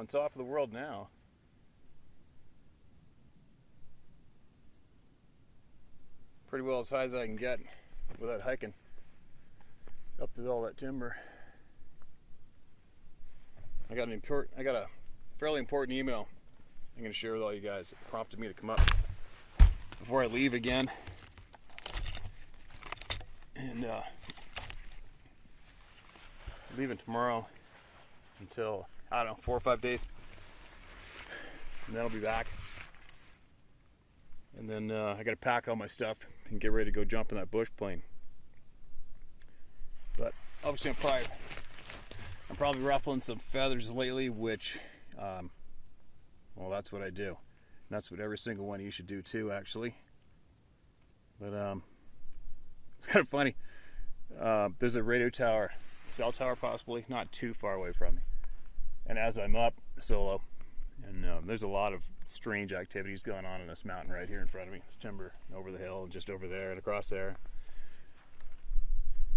on top of the world now. Pretty well as high as I can get without hiking up through all that timber. I got a fairly important email I'm going to share with all you guys. It prompted me to come up before I leave again. And leaving tomorrow until, I don't know, 4 or 5 days. And then I'll be back. And then I got to pack all my stuff and get ready to go jump in that bush plane. But obviously I'm probably ruffling some feathers lately, which, well, that's what I do. And that's what every single one of you should do too, actually. But it's kind of funny. There's a radio tower, cell tower possibly, not too far away from me. And as I'm up solo, and there's a lot of strange activities going on in this mountain right here in front of me. This timber over the hill and just over there and across there.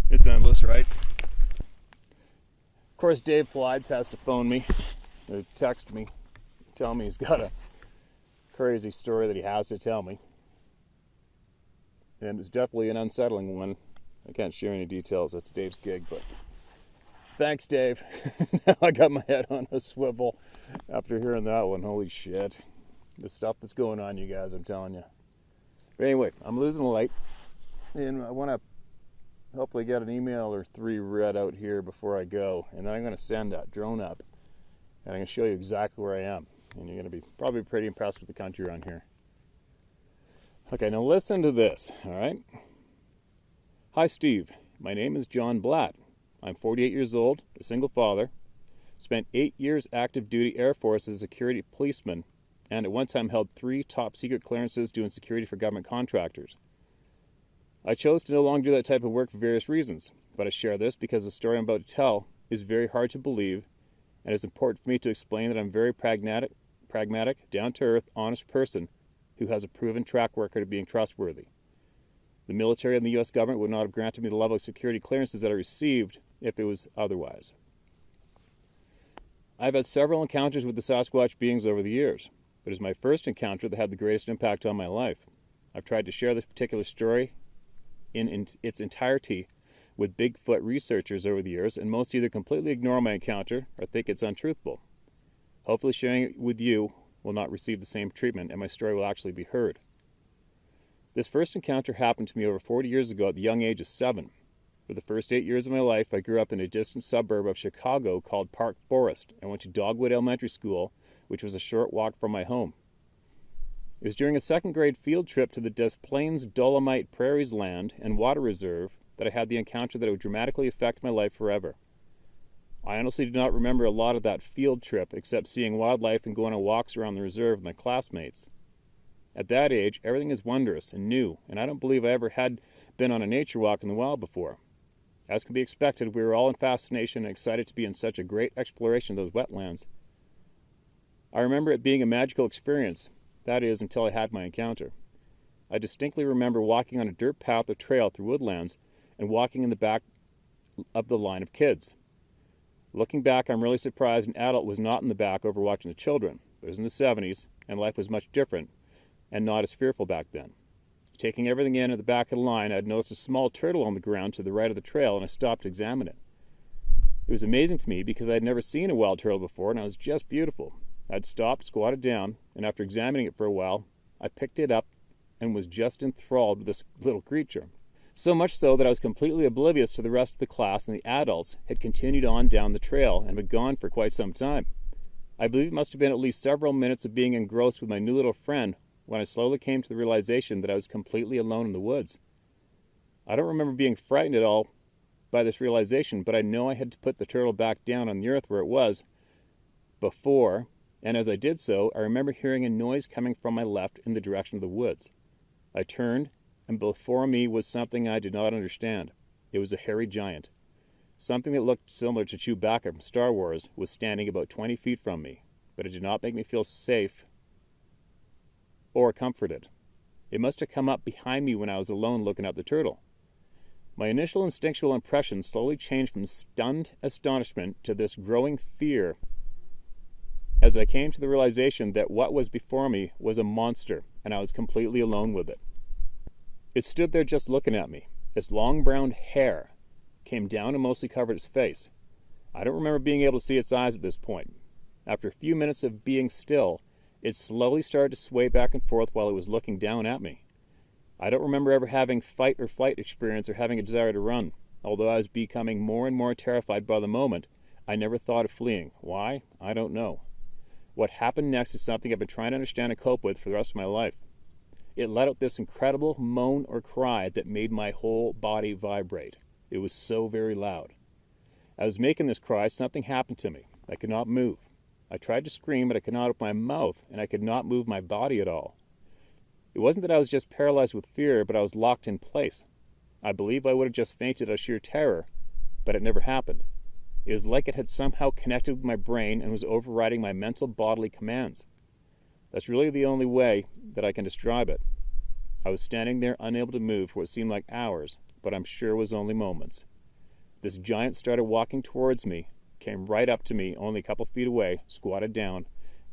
It's endless, right? Of course, Dave Plides has to phone me or text me, tell me he's got a crazy story that he has to tell me. And it's definitely an unsettling one. I can't share any details. That's Dave's gig, but thanks, Dave. Now I got my head on a swivel after hearing that one. Holy shit. The stuff that's going on, you guys, I'm telling you. But anyway, I'm losing light, and I want to hopefully get an email or 3 read out here before I go, and then I'm going to send that drone up, and I'm going to show you exactly where I am, and you're going to be probably pretty impressed with the country around here. Okay, now listen to this, all right? Hi, Steve. My name is John Blatt. I'm 48 years old, a single father, spent 8 years active duty Air Force as a security policeman, and at one time held 3 top secret clearances doing security for government contractors. I chose to no longer do that type of work for various reasons, but I share this because the story I'm about to tell is very hard to believe, and it's important for me to explain that I'm a very pragmatic, down-to-earth, honest person who has a proven track record of being trustworthy. The military and the U.S. government would not have granted me the level of security clearances that I received if it was otherwise. I've had several encounters with the Sasquatch beings over the years, but it was my first encounter that had the greatest impact on my life. I've tried to share this particular story in its entirety with Bigfoot researchers over the years, and most either completely ignore my encounter or think it's untruthful. Hopefully sharing it with you will not receive the same treatment, and my story will actually be heard. This first encounter happened to me over 40 years ago at the young age of 7. For the first 8 years of my life, I grew up in a distant suburb of Chicago called Park Forest and went to Dogwood Elementary School, which was a short walk from my home. It was during a second grade field trip to the Des Plaines Dolomite Prairies Land and Water Reserve that I had the encounter that would dramatically affect my life forever. I honestly do not remember a lot of that field trip except seeing wildlife and going on walks around the reserve with my classmates. At that age, everything is wondrous and new, and I don't believe I ever had been on a nature walk in the wild before. As could be expected, we were all in fascination and excited to be in such a great exploration of those wetlands. I remember it being a magical experience, that is, until I had my encounter. I distinctly remember walking on a dirt path or trail through woodlands and walking in the back of the line of kids. Looking back, I'm really surprised an adult was not in the back overwatching the children. It was in the 70s, and life was much different, and not as fearful back then. Taking everything in at the back of the line, I had noticed a small turtle on the ground to the right of the trail, and I stopped to examine it. It was amazing to me because I had never seen a wild turtle before, and it was just beautiful. I'd stopped, squatted down, and after examining it for a while, I picked it up and was just enthralled with this little creature. So much so that I was completely oblivious to the rest of the class, and the adults had continued on down the trail and been gone for quite some time. I believe it must have been at least several minutes of being engrossed with my new little friend when I slowly came to the realization that I was completely alone in the woods. I don't remember being frightened at all by this realization, but I know I had to put the turtle back down on the earth where it was before, and as I did so, I remember hearing a noise coming from my left in the direction of the woods. I turned, and before me was something I did not understand. It was a hairy giant. Something that looked similar to Chewbacca from Star Wars was standing about 20 feet from me, but it did not make me feel safe or comforted. It must have come up behind me when I was alone looking at the turtle. My initial instinctual impression slowly changed from stunned astonishment to this growing fear as I came to the realization that what was before me was a monster, and I was completely alone with it. It stood there just looking at me. Its long brown hair came down and mostly covered its face. I don't remember being able to see its eyes at this point. After a few minutes of being still, it slowly started to sway back and forth while it was looking down at me. I don't remember ever having fight or flight experience or having a desire to run. Although I was becoming more and more terrified by the moment, I never thought of fleeing. Why? I don't know. What happened next is something I've been trying to understand and cope with for the rest of my life. It let out this incredible moan or cry that made my whole body vibrate. It was so very loud. As I was making this cry, something happened to me. I could not move. I tried to scream, but I could not open my mouth, and I could not move my body at all. It wasn't that I was just paralyzed with fear, but I was locked in place. I believe I would have just fainted out of sheer terror, but it never happened. It was like it had somehow connected with my brain and was overriding my mental bodily commands. That's really the only way that I can describe it. I was standing there unable to move for what seemed like hours, but I'm sure it was only moments. This giant started walking towards me, came right up to me, only a couple feet away, squatted down,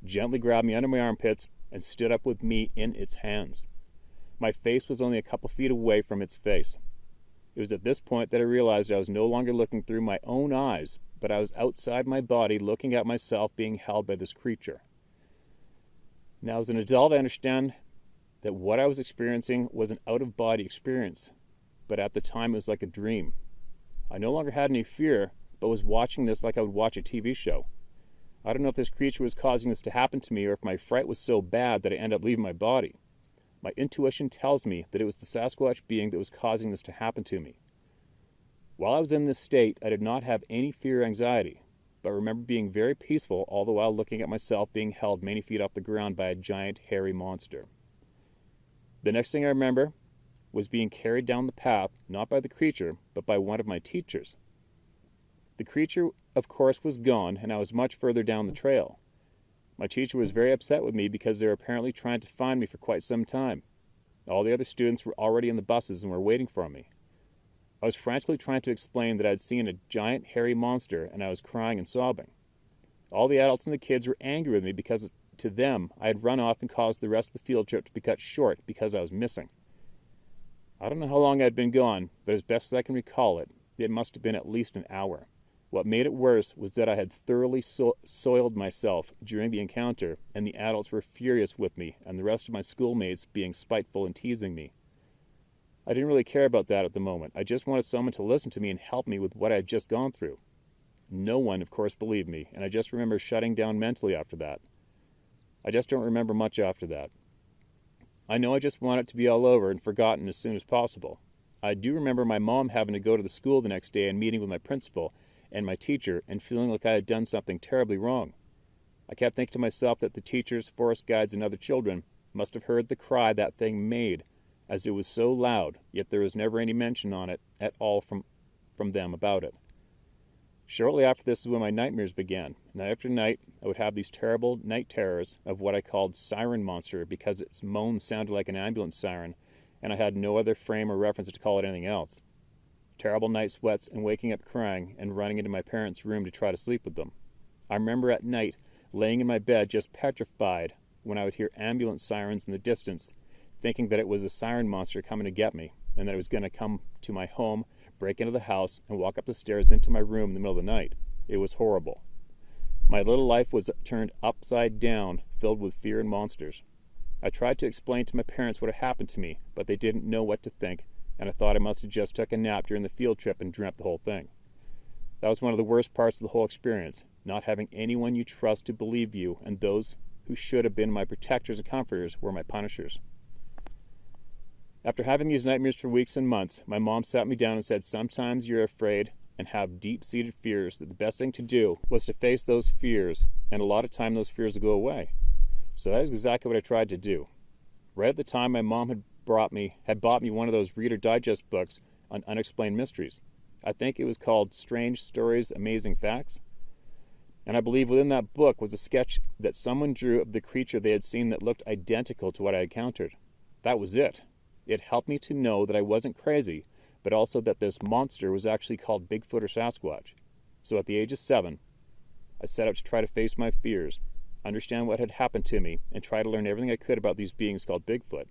gently grabbed me under my armpits, and stood up with me in its hands. My face was only a couple feet away from its face. It was at this point that I realized I was no longer looking through my own eyes, but I was outside my body looking at myself being held by this creature. Now, as an adult, I understand that what I was experiencing was an out-of-body experience, but at the time it was like a dream. I no longer had any fear, but was watching this like I would watch a TV show. I don't know if this creature was causing this to happen to me or if my fright was so bad that I ended up leaving my body. My intuition tells me that it was the Sasquatch being that was causing this to happen to me. While I was in this state, I did not have any fear or anxiety, but remember being very peaceful all the while looking at myself being held many feet off the ground by a giant, hairy monster. The next thing I remember was being carried down the path, not by the creature, but by one of my teachers. The creature, of course, was gone, and I was much further down the trail. My teacher was very upset with me because they were apparently trying to find me for quite some time. All the other students were already in the buses and were waiting for me. I was frantically trying to explain that I had seen a giant hairy monster, and I was crying and sobbing. All the adults and the kids were angry with me because, to them, I had run off and caused the rest of the field trip to be cut short because I was missing. I don't know how long I had been gone, but as best as I can recall it, it must have been at least an hour. What made it worse was that I had thoroughly soiled myself during the encounter, and the adults were furious with me, and the rest of my schoolmates being spiteful and teasing me. I didn't really care about that at the moment. I just wanted someone to listen to me and help me with what I had just gone through. No one, of course, believed me, and I just remember shutting down mentally after that. I just don't remember much after that. I know I just want it to be all over and forgotten as soon as possible. I do remember my mom having to go to the school the next day and meeting with my principal and my teacher and feeling like I had done something terribly wrong. I kept thinking to myself that the teachers, forest guides, and other children must have heard the cry that thing made, as it was so loud, yet there was never any mention on it at all from them about it. Shortly after this is when my nightmares began. Night after night, I would have these terrible night terrors of what I called siren monster because its moan sounded like an ambulance siren, and I had no other frame or reference to call it anything else. Terrible night sweats and waking up crying and running into my parents' room to try to sleep with them. I remember at night laying in my bed just petrified when I would hear ambulance sirens in the distance, thinking that it was a siren monster coming to get me and that it was going to come to my home, break into the house, and walk up the stairs into my room in the middle of the night. It was horrible. My little life was turned upside down, filled with fear and monsters. I tried to explain to my parents what had happened to me, but they didn't know what to think, and I thought I must have just took a nap during the field trip and dreamt the whole thing. That was one of the worst parts of the whole experience, not having anyone you trust to believe you, and those who should have been my protectors and comforters were my punishers. After having these nightmares for weeks and months, my mom sat me down and said, sometimes you're afraid and have deep-seated fears, that the best thing to do was to face those fears, and a lot of time those fears will go away. So that is exactly what I tried to do. Right at the time, my mom had bought me one of those Reader Digest books on unexplained mysteries. I think it was called Strange Stories, Amazing Facts. And I believe within that book was a sketch that someone drew of the creature they had seen that looked identical to what I encountered. That was it. It helped me to know that I wasn't crazy, but also that this monster was actually called Bigfoot or Sasquatch. So at the age of 7, I set out to try to face my fears. understand what had happened to me, and try to learn everything I could about these beings called Bigfoot.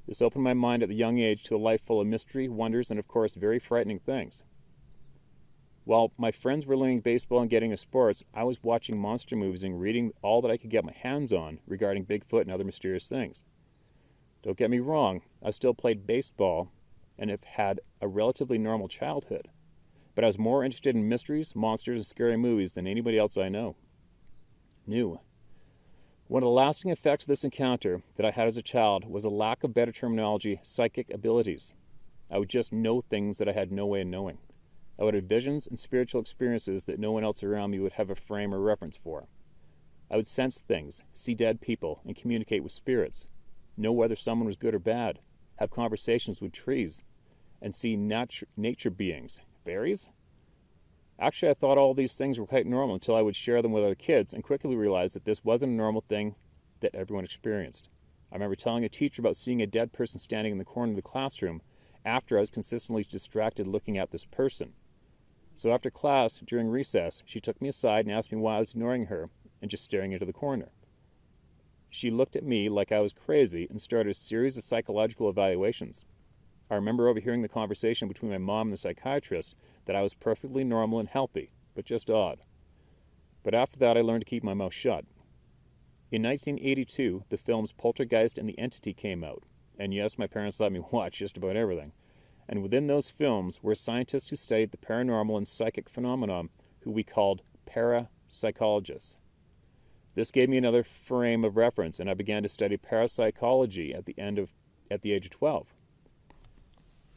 This opened my mind at the young age to a life full of mystery, wonders, and of course, very frightening things. While my friends were learning baseball and getting into sports, I was watching monster movies and reading all that I could get my hands on regarding Bigfoot and other mysterious things. Don't get me wrong, I still played baseball and have had a relatively normal childhood, but I was more interested in mysteries, monsters, and scary movies than anybody else I knew. One of the lasting effects of this encounter that I had as a child was a lack of better terminology, psychic abilities. I would just know things that I had no way of knowing. I would have visions and spiritual experiences that no one else around me would have a frame or reference for. I would sense things, see dead people, and communicate with spirits, know whether someone was good or bad, have conversations with trees, and see nature beings. Fairies? Actually, I thought all these things were quite normal until I would share them with other kids and quickly realized that this wasn't a normal thing that everyone experienced. I remember telling a teacher about seeing a dead person standing in the corner of the classroom after I was consistently distracted looking at this person. So after class, during recess, she took me aside and asked me why I was ignoring her and just staring into the corner. She looked at me like I was crazy and started a series of psychological evaluations. I remember overhearing the conversation between my mom and the psychiatrist that I was perfectly normal and healthy, but just odd. But after that, I learned to keep my mouth shut. In 1982, the films Poltergeist and The Entity came out, and yes, my parents let me watch just about everything. And within those films were scientists who studied the paranormal and psychic phenomenon, who we called parapsychologists. This gave me another frame of reference, and I began to study parapsychology at the age of 12.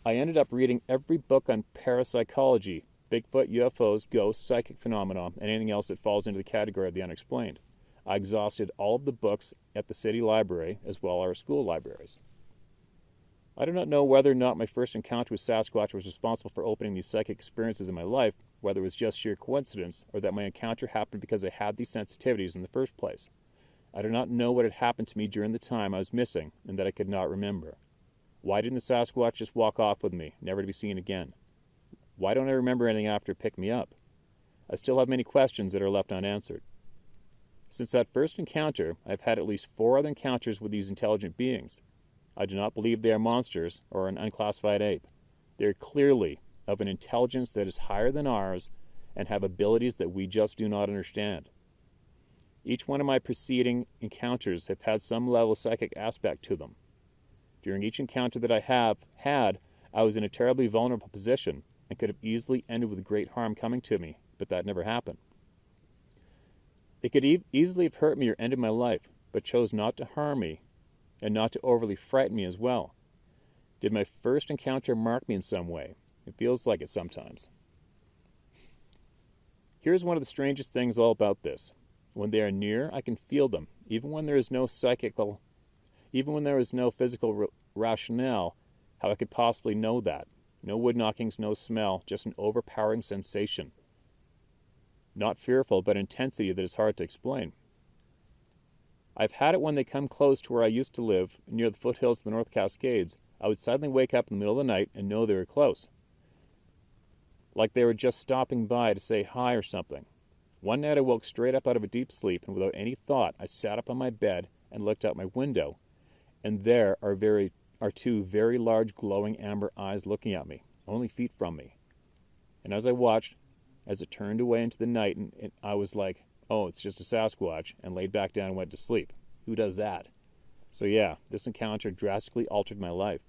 I ended up reading every book on parapsychology, Bigfoot, UFOs, ghosts, psychic phenomena, and anything else that falls into the category of the unexplained. I exhausted all of the books at the city library as well as our school libraries. I do not know whether or not my first encounter with Sasquatch was responsible for opening these psychic experiences in my life, whether it was just sheer coincidence or that my encounter happened because I had these sensitivities in the first place. I do not know what had happened to me during the time I was missing and that I could not remember. Why didn't the Sasquatch just walk off with me, never to be seen again? Why don't I remember anything after it picked me up? I still have many questions that are left unanswered. Since that first encounter, I've had at least 4 other encounters with these intelligent beings. I do not believe they are monsters or an unclassified ape. They are clearly of an intelligence that is higher than ours and have abilities that we just do not understand. Each one of my preceding encounters have had some level of psychic aspect to them. During each encounter that I have had, I was in a terribly vulnerable position and could have easily ended with great harm coming to me, but that never happened. They could easily have hurt me or ended my life, but chose not to harm me and not to overly frighten me as well. Did my first encounter mark me in some way? It feels like it sometimes. Here's one of the strangest things all about this. When they are near, I can feel them, even when there is no physical rationale how I could possibly know that. No wood knockings, no smell, just an overpowering sensation. Not fearful, but intensity that is hard to explain. I've had it when they come close to where I used to live, near the foothills of the North Cascades. I would suddenly wake up in the middle of the night and know they were close. Like they were just stopping by to say hi or something. One night I woke straight up out of a deep sleep, and without any thought, I sat up on my bed and looked out my window, and there are 2 very large glowing amber eyes looking at me, only feet from me. And as I watched, as it turned away into the night, and I was like, oh, it's just a Sasquatch, and laid back down and went to sleep. Who does that? So yeah, this encounter drastically altered my life.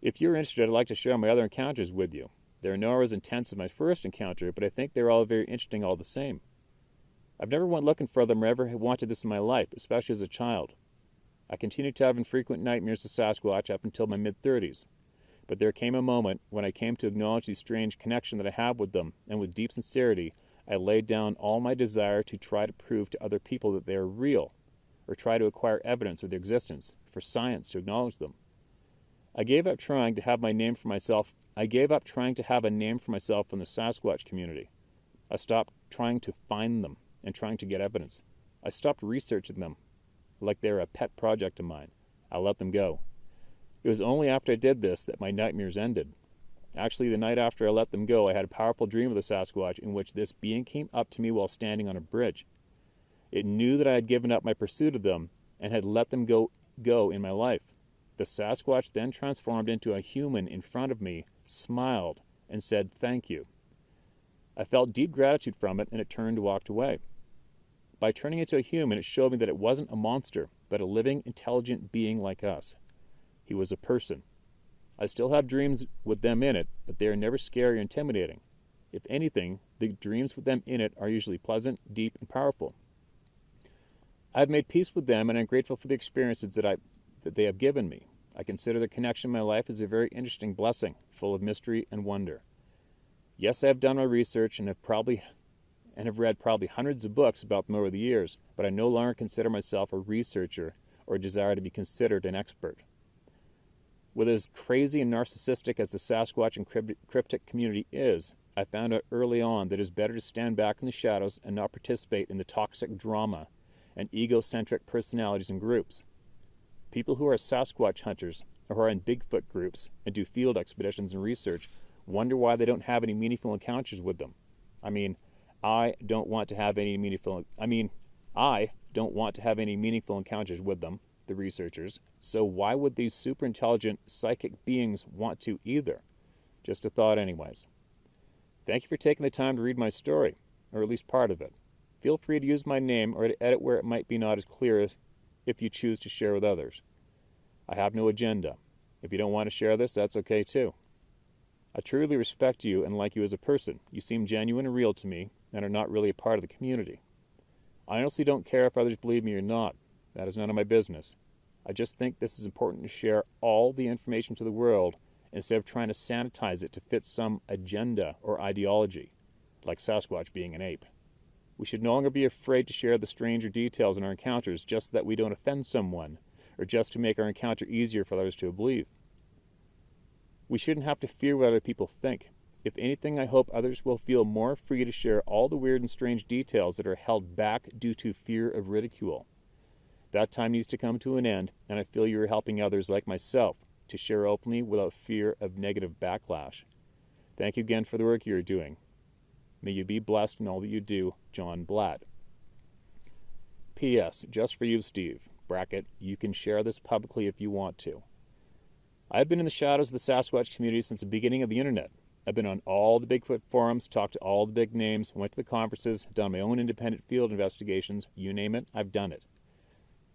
If you're interested, I'd like to share my other encounters with you. They are nowhere as intense as my first encounter, but I think they're all very interesting all the same. I've never went looking for them or ever wanted this in my life, especially as a child. I continued to have infrequent nightmares of Sasquatch up until my mid-30s. But there came a moment when I came to acknowledge the strange connection that I have with them, and with deep sincerity, I laid down all my desire to try to prove to other people that they are real, or try to acquire evidence of their existence, for science to acknowledge them. I gave up trying to have a name for myself in the Sasquatch community. I stopped trying to find them and trying to get evidence. I stopped researching them like they were a pet project of mine. I let them go. It was only after I did this that my nightmares ended. Actually, the night after I let them go, I had a powerful dream of the Sasquatch in which this being came up to me while standing on a bridge. It knew that I had given up my pursuit of them and had let them go in my life. The Sasquatch then transformed into a human in front of me, smiled, and said thank you. I felt deep gratitude from it, and it turned and walked away. By turning into a human, it showed me that it wasn't a monster, but a living, intelligent being like us. He was a person. I still have dreams with them in it, but they are never scary or intimidating. If anything, the dreams with them in it are usually pleasant, deep, and powerful. I have made peace with them, and I'm grateful for the experiences that they have given me. I consider their connection in my life as a very interesting blessing, full of mystery and wonder. Yes, I have done my research and have read probably hundreds of books about them over the years, but I no longer consider myself a researcher or desire to be considered an expert. With as crazy and narcissistic as the Sasquatch and cryptic community is, I found out early on that it is better to stand back in the shadows and not participate in the toxic drama and egocentric personalities and groups. People who are Sasquatch hunters or who are in Bigfoot groups and do field expeditions and research wonder why they don't have any meaningful encounters with them. I don't want to have any meaningful encounters with them, the researchers, so why would these super intelligent psychic beings want to either? Just a thought anyways. Thank you for taking the time to read my story, or at least part of it. Feel free to use my name or to edit where it might be not as clear if you choose to share with others. I have no agenda. If you don't want to share this, that's okay too. I truly respect you and like you as a person. You seem genuine and real to me and are not really a part of the community. I honestly don't care if others believe me or not. That is none of my business. I just think this is important to share all the information to the world instead of trying to sanitize it to fit some agenda or ideology, like Sasquatch being an ape. We should no longer be afraid to share the stranger details in our encounters just so that we don't offend someone, or just to make our encounter easier for others to believe. We shouldn't have to fear what other people think. If anything, I hope others will feel more free to share all the weird and strange details that are held back due to fear of ridicule. That time needs to come to an end, and I feel you are helping others like myself to share openly without fear of negative backlash. Thank you again for the work you are doing. May you be blessed in all that you do, John Blatt. P.S. Just for you, Steve. Bracket, you can share this publicly if you want to. I have been in the shadows of the Sasquatch community since the beginning of the internet. I've been on all the Bigfoot forums, talked to all the big names, went to the conferences, done my own independent field investigations. You name it, I've done it.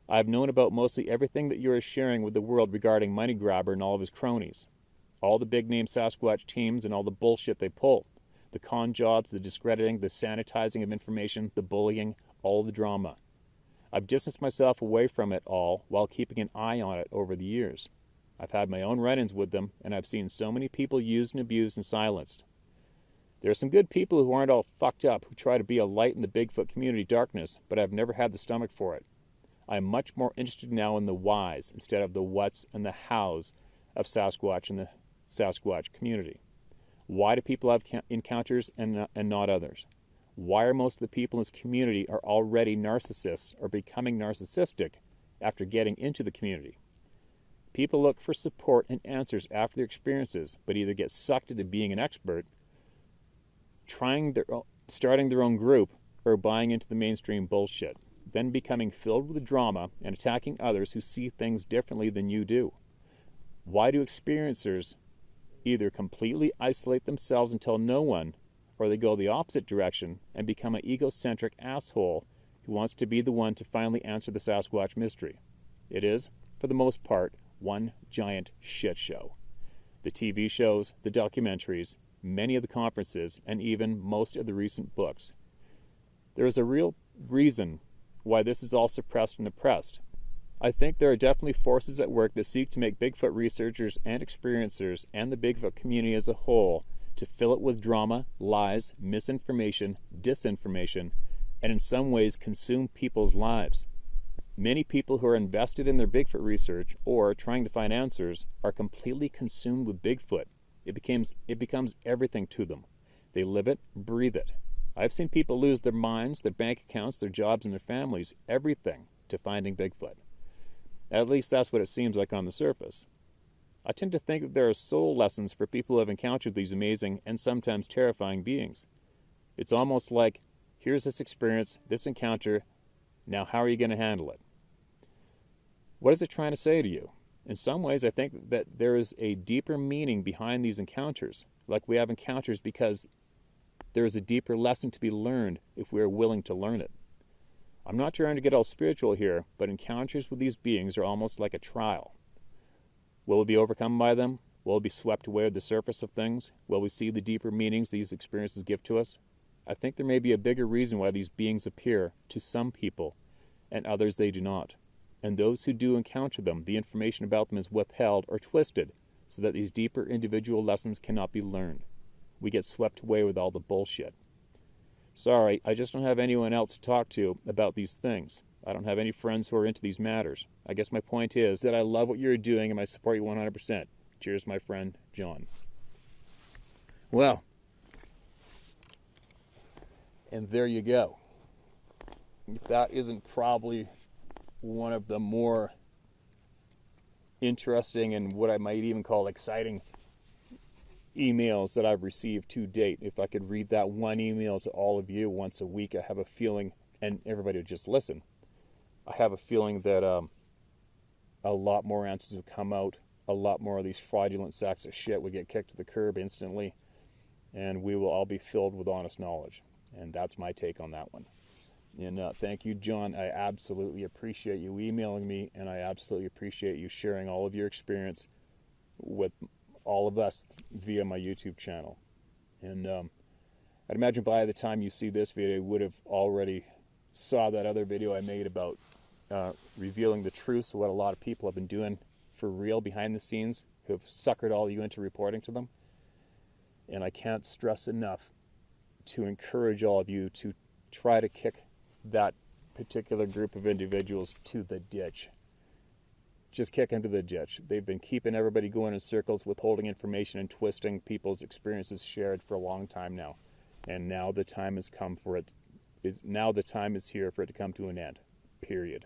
I've known about mostly everything that you are sharing with the world regarding Money Grabber and all of his cronies. All the big-name Sasquatch teams and all the bullshit they pull. The con jobs, the discrediting, the sanitizing of information, the bullying, all the drama. I've distanced myself away from it all while keeping an eye on it over the years. I've had my own run-ins with them, and I've seen so many people used and abused and silenced. There are some good people who aren't all fucked up who try to be a light in the Bigfoot community darkness, but I've never had the stomach for it. I am much more interested now in the whys instead of the whats and the hows of Sasquatch and the Sasquatch community. Why do people have encounters and not others? Why are most of the people in this community are already narcissists or becoming narcissistic after getting into the community? People look for support and answers after their experiences, but either get sucked into being an expert, starting their own group, or buying into the mainstream bullshit, then becoming filled with drama and attacking others who see things differently than you do. Why do experiencers either completely isolate themselves and tell no one, or they go the opposite direction and become an egocentric asshole who wants to be the one to finally answer the Sasquatch mystery? It is, for the most part, one giant shit show. The TV shows, the documentaries, many of the conferences, and even most of the recent books. There is a real reason why this is all suppressed and oppressed. I think there are definitely forces at work that seek to make Bigfoot researchers and experiencers and the Bigfoot community as a whole to fill it with drama, lies, misinformation, disinformation, and in some ways consume people's lives. Many people who are invested in their Bigfoot research or trying to find answers are completely consumed with Bigfoot. It becomes everything to them. They live it, breathe it. I've seen people lose their minds, their bank accounts, their jobs, and their families, everything, to finding Bigfoot. At least that's what it seems like on the surface. I tend to think that there are soul lessons for people who have encountered these amazing and sometimes terrifying beings. It's almost like, here's this experience, this encounter, Now, how are you going to handle it? What is it trying to say to you? In some ways, I think that there is a deeper meaning behind these encounters. Like we have encounters because there is a deeper lesson to be learned if we are willing to learn it. I'm not trying to get all spiritual here, but encounters with these beings are almost like a trial. Will we be overcome by them? Will we be swept away at the surface of things? Will we see the deeper meanings these experiences give to us? I think there may be a bigger reason why these beings appear to some people and others they do not. And those who do encounter them, the information about them is withheld or twisted so that these deeper individual lessons cannot be learned. We get swept away with all the bullshit. Sorry, I just don't have anyone else to talk to about these things. I don't have any friends who are into these matters. I guess my point is that I love what you're doing and I support you 100%. Cheers, my friend, John. Well, and there you go. If that isn't probably one of the more interesting and what I might even call exciting emails that I've received to date. If I could read that one email to all of you once a week, I have a feeling, and everybody would just listen, I have a feeling that a lot more answers would come out, a lot more of these fraudulent sacks of shit would get kicked to the curb instantly, and we will all be filled with honest knowledge. And that's my take on that one. And thank you, John. I absolutely appreciate you emailing me, and I absolutely appreciate you sharing all of your experience with all of us via my YouTube channel. And I'd imagine by the time you see this video, you would have already saw that other video I made about revealing the truths of what a lot of people have been doing for real behind the scenes, who have suckered all you into reporting to them. And I can't stress enough to encourage all of you to try to kick that particular group of individuals to the ditch. Just kick into the ditch. They've been keeping everybody going in circles, withholding information and twisting people's experiences shared for a long time now. And now the time has come for it. Now the time is here for it to come to an end. Period.